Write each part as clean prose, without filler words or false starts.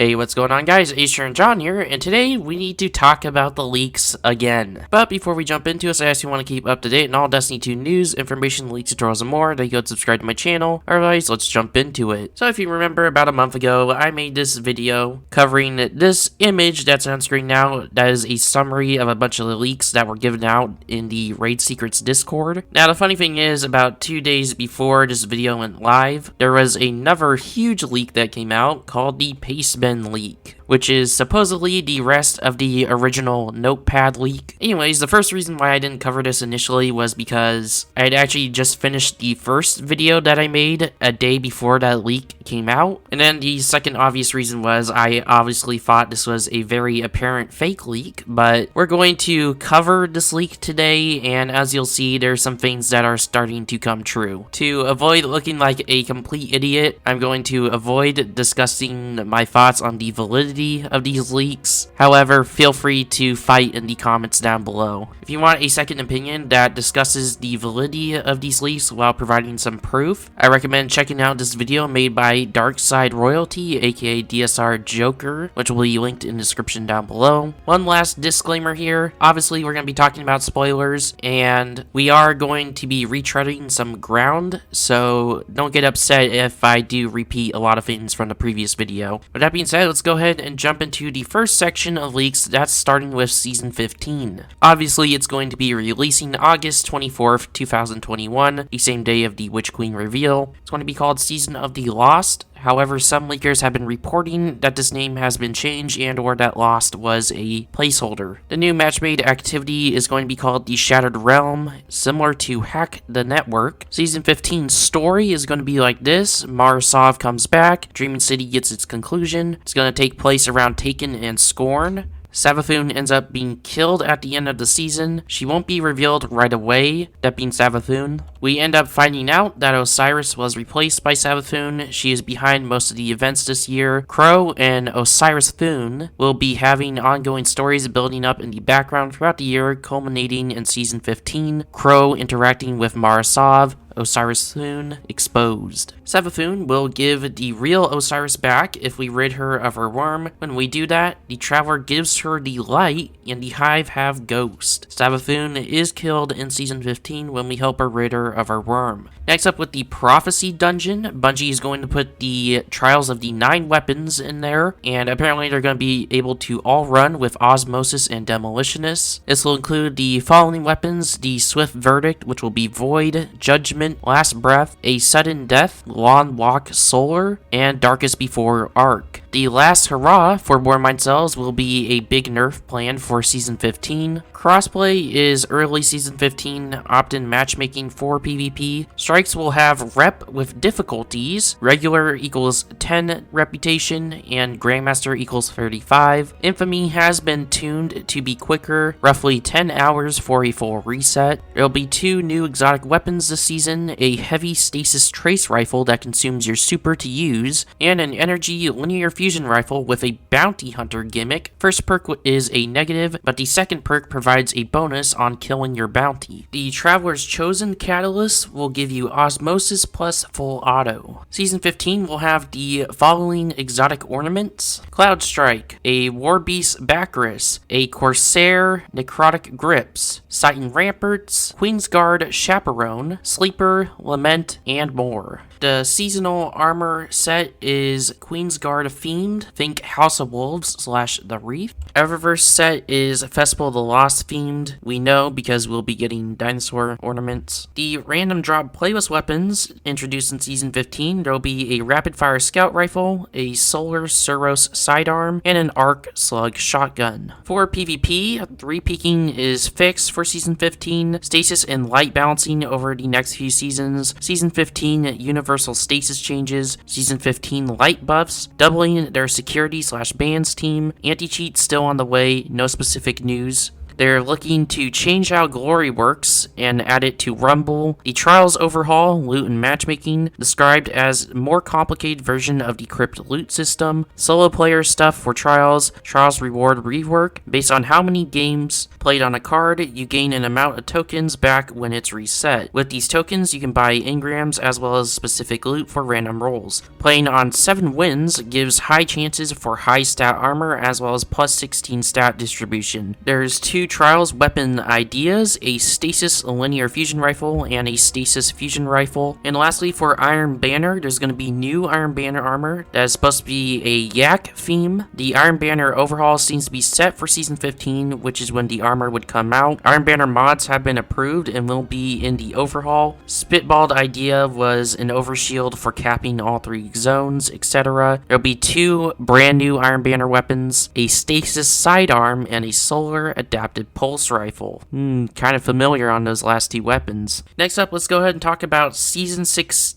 Hey, what's going on guys? Acer and John here, and today we need to talk about the leaks again. But before we jump into it, I ask you want to keep up to date on all Destiny 2 news, information, leaks, tutorials, and more, then you go subscribe to my channel. Otherwise, let's jump into it. So if you remember, about a month ago, I made this video covering this image that's on screen now. That is a summary of a bunch of the leaks that were given out in the Raid Secrets Discord. Now, the funny thing is, about 2 days before this video went live, there was another huge leak that came out called the Pastebin leak, which is supposedly the rest of the original Notepad leak. Anyways, the first reason why I didn't cover this initially was because I had actually just finished the first video that I made a day before that leak came out. And then the second obvious reason was I obviously thought this was a very apparent fake leak, but we're going to cover this leak today, and as you'll see, there's some things that are starting to come true. To avoid looking like a complete idiot, I'm going to avoid discussing my thoughts on the validity of these leaks. However, feel free to fight in the comments down below. If you want a second opinion that discusses the validity of these leaks while providing some proof, I recommend checking out this video made by Darkside Royalty, aka DSR Joker, which will be linked in the description down below. One last disclaimer here. Obviously, we're going to be talking about spoilers, and we are going to be retreading some ground, so don't get upset if I do repeat a lot of things from the previous video. With that being said, let's go ahead and jump into the first section of leaks. That's starting with Season 15. Obviously, it's going to be releasing August 24th, 2021, the same day of the Witch Queen reveal. It's going to be called Season of the Lost. However, some leakers have been reporting that this name has been changed and or that Lost was a placeholder. The new match-made activity is going to be called the Shattered Realm, similar to Hack the Network. Season 15's story is going to be like this. Marisov comes back, Dreaming City gets its conclusion. It's going to take place around Taken and Scorn. Savathun ends up being killed at the end of the season. She won't be revealed right away, that being Savathun. We end up finding out that Osiris was replaced by Savathun. She is behind most of the events this year. Crow and Osiris Thun will be having ongoing stories building up in the background throughout the year, culminating in Season 15. Crow interacting with Marisov. Osiris Thun exposed. Savathun will give the real Osiris back if we rid her of her worm. When we do that, the Traveler gives her the light, and the Hive have Ghost. Savathun is killed in Season 15 when we help her rid her of her worm. Next up with the Prophecy Dungeon, Bungie is going to put the Trials of the 9 weapons in there, and apparently they're going to be able to all run with Osmosis and Demolitionists. This will include the following weapons: the Swift Verdict, which will be Void, Judgment, Last Breath, A Sudden Death, Long Walk Solar, and Darkest Before Arc. The last hurrah for War Mind Cells will be a big nerf planned for Season 15. Crossplay is early Season 15 opt-in matchmaking for PvP. Strikes will have rep with difficulties. Regular equals 10 reputation and Grandmaster equals 35. Infamy has been tuned to be quicker, roughly 10 hours for a full reset. There will be 2 new exotic weapons this season, a heavy stasis trace rifle that consumes your super to use, and an energy linear fusion rifle with a bounty hunter gimmick. First perk is a negative, but the second perk provides a bonus on killing your bounty. The Traveler's Chosen Catalyst will give you Osmosis plus full auto. Season 15 will have the following exotic ornaments: Cloud Strike, a Warbeast Bacchus, a Corsair Necrotic Grips, Titan Ramparts, Queensguard Chaperone, Sleeper, Lament, and more. The seasonal armor set is Queensguard themed, think House of Wolves / The Reef. Eververse set is Festival of the Lost themed, we know because we'll be getting dinosaur ornaments. The random drop playlist weapons introduced in Season 15, there will be a rapid fire scout rifle, a solar Suros sidearm, and an arc slug shotgun. For PvP, 3 peeking is fixed for Season 15, stasis and light balancing over the next few seasons. Season 15 universal stasis changes, Season 15 light buffs, doubling their security / bans team, anti-cheat still on the way, no specific news. They're looking to change how Glory works and add it to Rumble. The Trials overhaul, loot and matchmaking, described as more complicated version of the Crypt loot system. Solo player stuff for Trials. Trials reward rework. Based on how many games played on a card, you gain an amount of tokens back when it's reset. With these tokens, you can buy engrams as well as specific loot for random rolls. Playing on 7 wins gives high chances for high stat armor as well as plus 16 stat distribution. There's 2 Trials weapon ideas, a Stasis linear fusion rifle and a Stasis fusion rifle. And lastly, for Iron Banner, there's going to be new Iron Banner armor that is supposed to be a Yak theme. The Iron Banner overhaul seems to be set for Season 15, which is when the armor would come out. Iron Banner mods have been approved and will be in the overhaul. Spitballed idea was an overshield for capping all 3 zones, etc. There'll be 2 brand new Iron Banner weapons, a Stasis sidearm and a Solar Adapted Pulse Rifle. Kind of familiar on those last 2 weapons. Next up, let's go ahead and talk about Season 16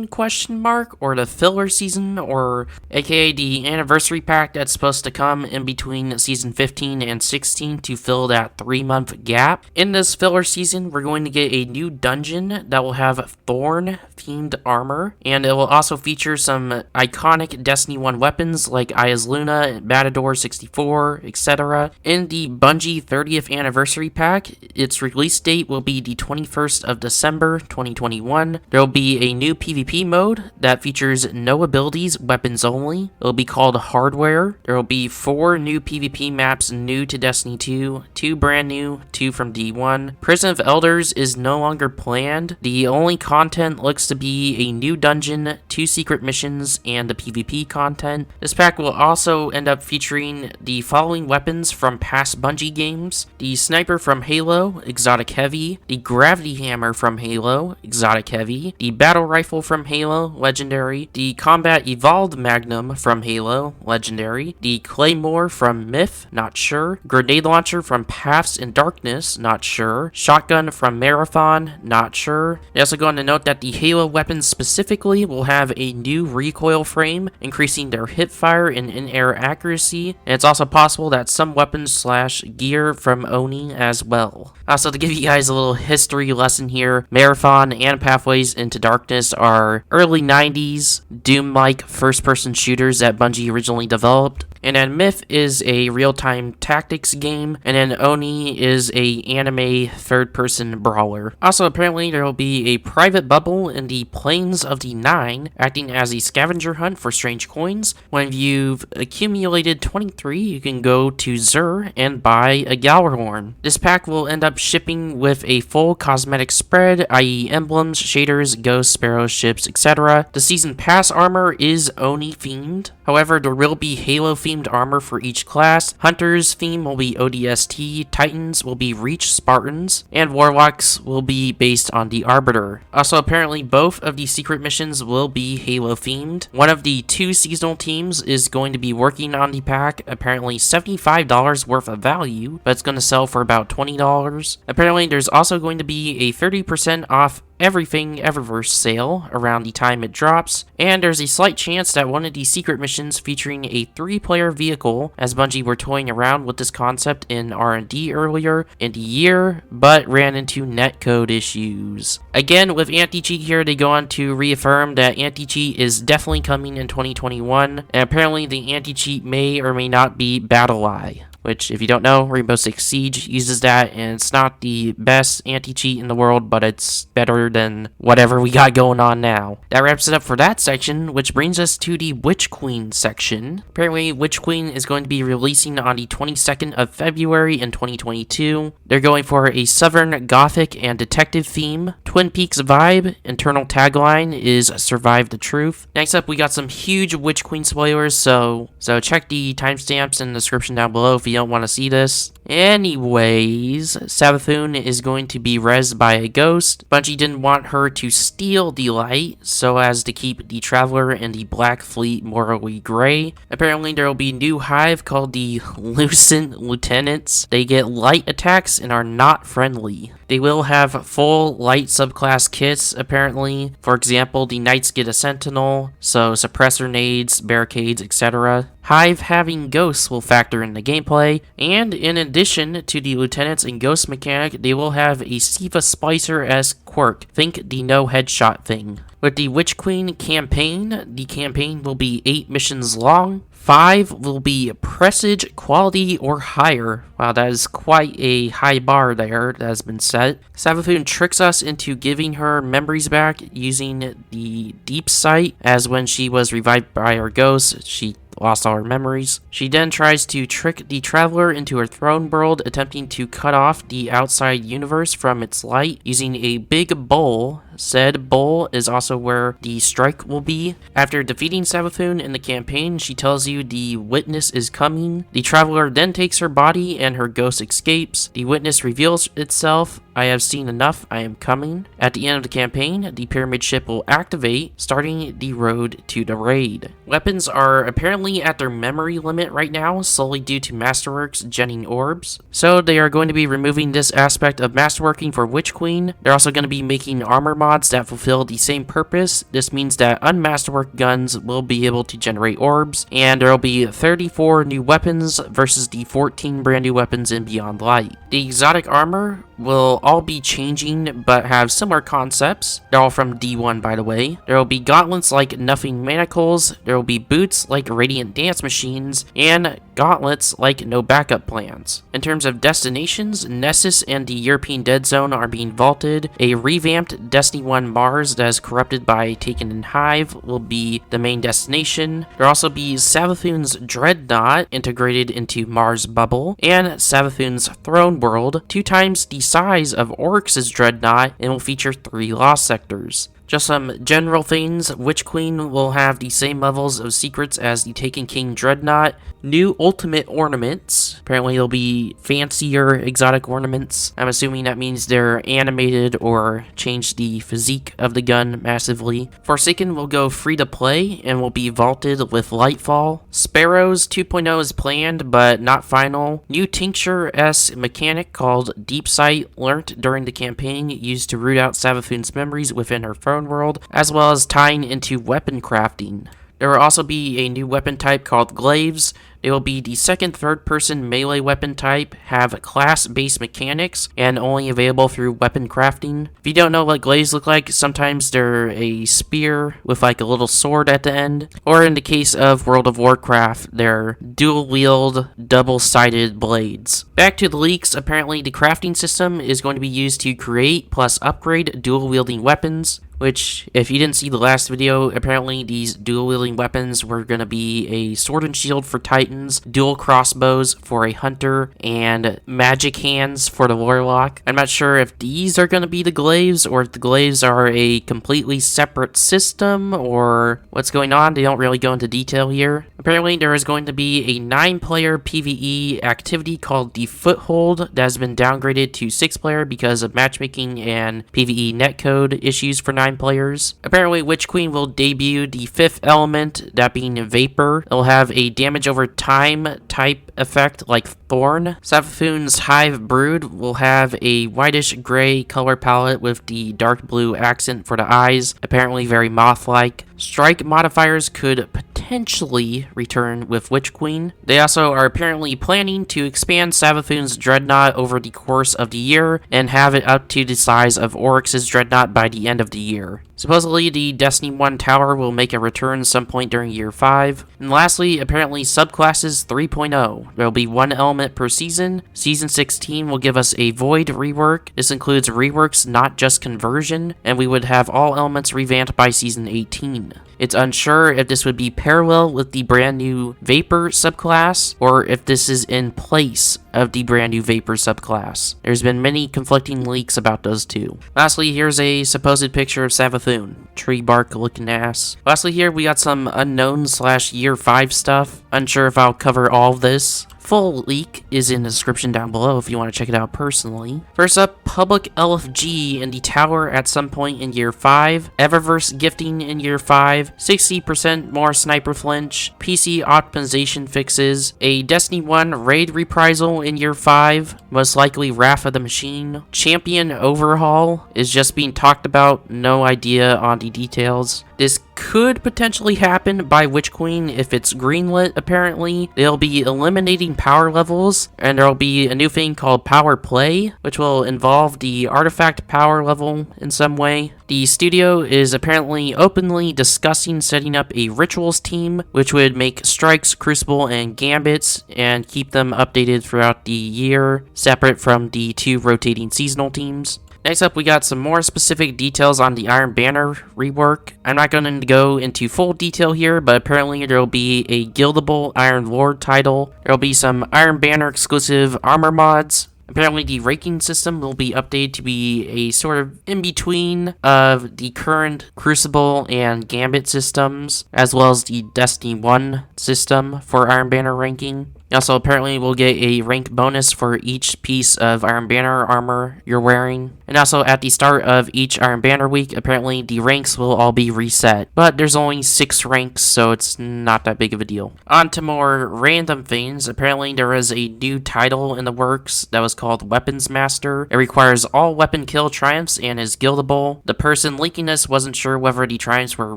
question mark, or the filler season, or aka the anniversary pack that's supposed to come in between Season 15 and 16 to fill that 3-month gap. In this filler season, we're going to get a new dungeon that will have Thorn themed armor, and it will also feature some iconic Destiny 1 weapons like Aya's Luna, Matador 64, etc. In the Bungie 30th anniversary pack, its release date will be the 21st of December 2021. There will be a new PvP mode that features no abilities, weapons only. It will be called Hardware. There will be 4 new PvP maps new to Destiny 2, 2 brand new, 2 from D1. Prison of Elders is no longer planned. The only content looks to be a new dungeon, 2 secret missions, and the PvP content. This pack will also end up featuring the following weapons from past Bungie games: the Sniper from Halo, Exotic Heavy; the Gravity Hammer from Halo, Exotic Heavy; the Battle Rifle from Halo, Legendary; the Combat Evolved Magnum from Halo, Legendary; the Claymore from Myth, not sure; Grenade Launcher from Paths in Darkness, not sure; Shotgun from Marathon, not sure. They're also going to note that the Halo weapons specifically will have a new recoil frame, increasing their hipfire and in-air accuracy, and it's also possible that some weapons slash gear from Oni as well. Also, to give you guys a little history lesson here, Marathon and Pathways into Darkness are early 90s Doom-like first-person shooters that Bungie originally developed. And then Myth is a real-time tactics game, and then Oni is a anime third-person brawler. Also, apparently there will be a private bubble in the Plains of the Nine, acting as a scavenger hunt for strange coins. When you've accumulated 23, you can go to Zur and buy a Galrahorn. This pack will end up shipping with a full cosmetic spread, i.e. emblems, shaders, ghosts, sparrows, ships, etc. The season pass armor is Oni themed. However, there will be Halo themed armor for each class. Hunters theme will be ODST, Titans will be Reach Spartans, and Warlocks will be based on the Arbiter. Also, apparently both of the secret missions will be Halo themed. One of the 2 seasonal teams is going to be working on the pack, apparently $75 worth of value, but it's going to sell for about $20. Apparently there's also going to be a 30% off Everything Eververse sale around the time it drops, and there's a slight chance that one of the secret missions featuring a 3-player vehicle, as Bungie were toying around with this concept in R&D earlier in the year, but ran into netcode issues. Again, with anti-cheat here, they go on to reaffirm that anti-cheat is definitely coming in 2021, and apparently the anti-cheat may or may not be BattleEye, which, if you don't know, Rainbow Six Siege uses that, and it's not the best anti-cheat in the world, but it's better than whatever we got going on now. That wraps it up for that section, which brings us to the Witch Queen section. Apparently, Witch Queen is going to be releasing on the 22nd of February in 2022. They're going for a Southern Gothic and Detective theme, Twin Peaks vibe. Internal tagline is Survive the Truth. Next up, we got some huge Witch Queen spoilers, so check the timestamps in the description down below if you don't want to see this. Anyways, Savathun is going to be rezzed by a ghost. Bungie didn't want her to steal the light, so as to keep the Traveler and the Black Fleet morally gray. Apparently there will be a new hive called the Lucent Lieutenants. They get light attacks and are not friendly. They will have full light subclass kits, apparently. For example, the Knights get a Sentinel, so suppressor nades, barricades, etc. Hive having ghosts will factor in the gameplay, and in addition to the lieutenants and ghost mechanic, they will have a Siva Spicer-esque quirk. Think the no headshot thing. With the Witch Queen campaign, the campaign will be 8 missions long. 5 will be presage quality or higher. Wow, that is quite a high bar there that has been set. Savathun tricks us into giving her memories back using the deep sight, as when she was revived by her ghost, she lost all her memories. She then tries to trick the traveler into her throne world, attempting to cut off the outside universe from its light using a big bowl. Said bowl is also where the strike will be. After defeating Savathun in the campaign, she tells you the witness is coming. The traveler then takes her body and her ghost escapes. The witness reveals itself. I have seen enough, I am coming. At the end of the campaign, the pyramid ship will activate, starting the road to the raid. Weapons are apparently at their memory limit right now, solely due to Masterworks genning orbs. So they are going to be removing this aspect of Masterworking for Witch Queen. They're also going to be making armor mods that fulfill the same purpose. This means that unmasterworked guns will be able to generate orbs, and there will be 34 new weapons versus the 14 brand new weapons in Beyond Light. The exotic armor will all be changing but have similar concepts. They're all from D1, by the way. There will be gauntlets like Nothing Manacles, there will be boots like Radiant Dance Machines, and gauntlets like No Backup Plans. In terms of destinations, Nessus and the European Dead Zone are being vaulted. A revamped Destiny 1 Mars that is corrupted by Taken and Hive will be the main destination. There will also be Savathun's Dreadnought integrated into Mars Bubble, and Savathun's Throne World, 2 times the size of Oryx's Dreadnought, and will feature 3 lost sectors. Just some general things, Witch Queen will have the same levels of secrets as the Taken King Dreadnought. New ultimate ornaments. Apparently there'll be fancier exotic ornaments. I'm assuming that means they're animated or change the physique of the gun massively. Forsaken will go free to play and will be vaulted with Lightfall. Sparrows 2.0 is planned but not final. New Tincture-esque mechanic called Deep Sight learnt during the campaign, used to root out Savathun's memories within her throne world, as well as tying into weapon crafting. There will also be a new weapon type called Glaives. They will be the second third-person melee weapon type, have class-based mechanics, and only available through weapon crafting. If you don't know what glaives look like, sometimes they're a spear with like a little sword at the end, or in the case of World of Warcraft, they're dual-wield, double-sided blades. Back to the leaks, apparently the crafting system is going to be used to create plus upgrade dual-wielding weapons, which, if you didn't see the last video, apparently these dual-wielding weapons were going to be a sword and shield for Titans, dual crossbows for a hunter, and magic hands for the warlock. I'm not sure if these are going to be the glaives, or if the glaives are a completely separate system, or what's going on. They don't really go into detail here. Apparently there is going to be a 9-player PvE activity called the Foothold that has been downgraded to 6-player because of matchmaking and PvE netcode issues for 9 players. Apparently Witch Queen will debut the 5th element, that being Vapor. It'll have a damage over time type effect like Thorn. Savathun's Hive Brood will have a whitish gray color palette with the dark blue accent for the eyes, apparently very moth-like. Strike modifiers could potentially return with Witch Queen. They also are apparently planning to expand Savathun's Dreadnought over the course of the year and have it up to the size of Oryx's Dreadnought by the end of the year. Supposedly, the Destiny 1 tower will make a return some point during Year 5. And lastly, apparently Subclasses 3.0. There will be 1 element per season. Season 16 will give us a Void rework. This includes reworks, not just conversion, and we would have all elements revamped by Season 18. It's unsure if this would be parallel with the brand new Vapor subclass, or if this is in place of the brand new Vapor subclass. There's been many conflicting leaks about those two. Lastly, here's a supposed picture of Savathun. Tree bark looking ass. Lastly here, we got some unknown / Year 5 stuff. Unsure if I'll cover all of this. Full leak is in the description down below if you want to check it out personally. First up, public LFG in the tower at some point in Year 5, Eververse gifting in Year 5, 60% more sniper flinch, PC optimization fixes, a Destiny 1 raid reprisal in Year 5, most likely Wrath of the Machine, champion overhaul is just being talked about, no idea on the details. This could potentially happen by Witch Queen if it's greenlit, apparently. They'll be eliminating power levels, and there'll be a new thing called Power Play, which will involve the artifact power level in some way. The studio is apparently openly discussing setting up a rituals team, which would make strikes, crucible, and gambits, and keep them updated throughout the year, separate from the 2 rotating seasonal teams. Next up, we got some more specific details on the Iron Banner rework. I'm not going to go into full detail here, but apparently there will be a guildable Iron Lord title. There will be some Iron Banner exclusive armor mods. Apparently the ranking system will be updated to be a sort of in-between of the current Crucible and Gambit systems, as well as the Destiny 1 system for Iron Banner ranking. You also apparently will get a rank bonus for each piece of Iron Banner armor you're wearing. And also at the start of each Iron Banner week, apparently the ranks will all be reset. But there's only 6 ranks, so it's not that big of a deal. On to more random things. Apparently there is a new title in the works that was called Weapons Master. It requires all weapon kill triumphs and is guildable. The person leaking this wasn't sure whether the triumphs were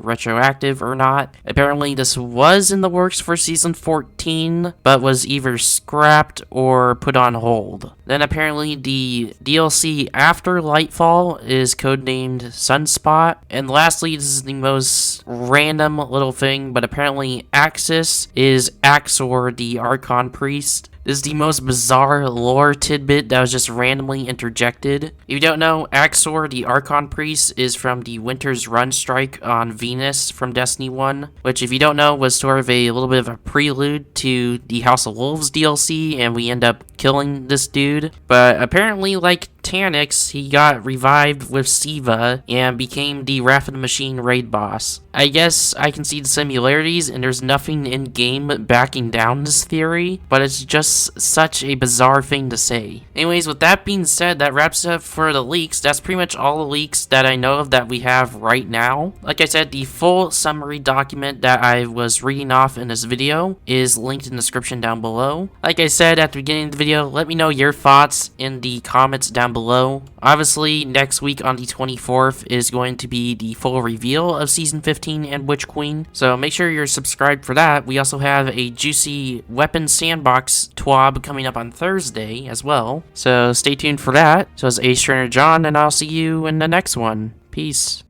retroactive or not. Apparently this was in the works for Season 14, but was either scrapped or put on hold. Then apparently the DLC after Lightfall is codenamed Sunspot. And lastly, this is the most random little thing, but apparently Axis is Axor, the Archon Priest. This is the most bizarre lore tidbit that was just randomly interjected. If you don't know, Axor, the Archon Priest, is from the Winter's Run strike on Venus from Destiny 1, which if you don't know was sort of a little bit of a prelude to the House of Wolves DLC, and we end up killing this dude. But apparently, like Taniks, he got revived with Siva and became the Wrath of the Machine raid boss. I guess I can see the similarities, and there's nothing in game backing down this theory, but it's just such a bizarre thing to say. Anyways, with that being said, that wraps it up for the leaks. That's pretty much all the leaks that I know of that we have right now. Like I said, the full summary document that I was reading off in this video is linked in the description down below. Like I said at the beginning of the video, let me know your thoughts in the comments down below. Obviously, next week on the 24th is going to be the full reveal of Season 15 and Witch Queen, so make sure you're subscribed for that. We also have a juicy weapon sandbox TWAB coming up on Thursday as well, so stay tuned for that. So it's Ace Trainer John, and I'll see you in the next one. Peace.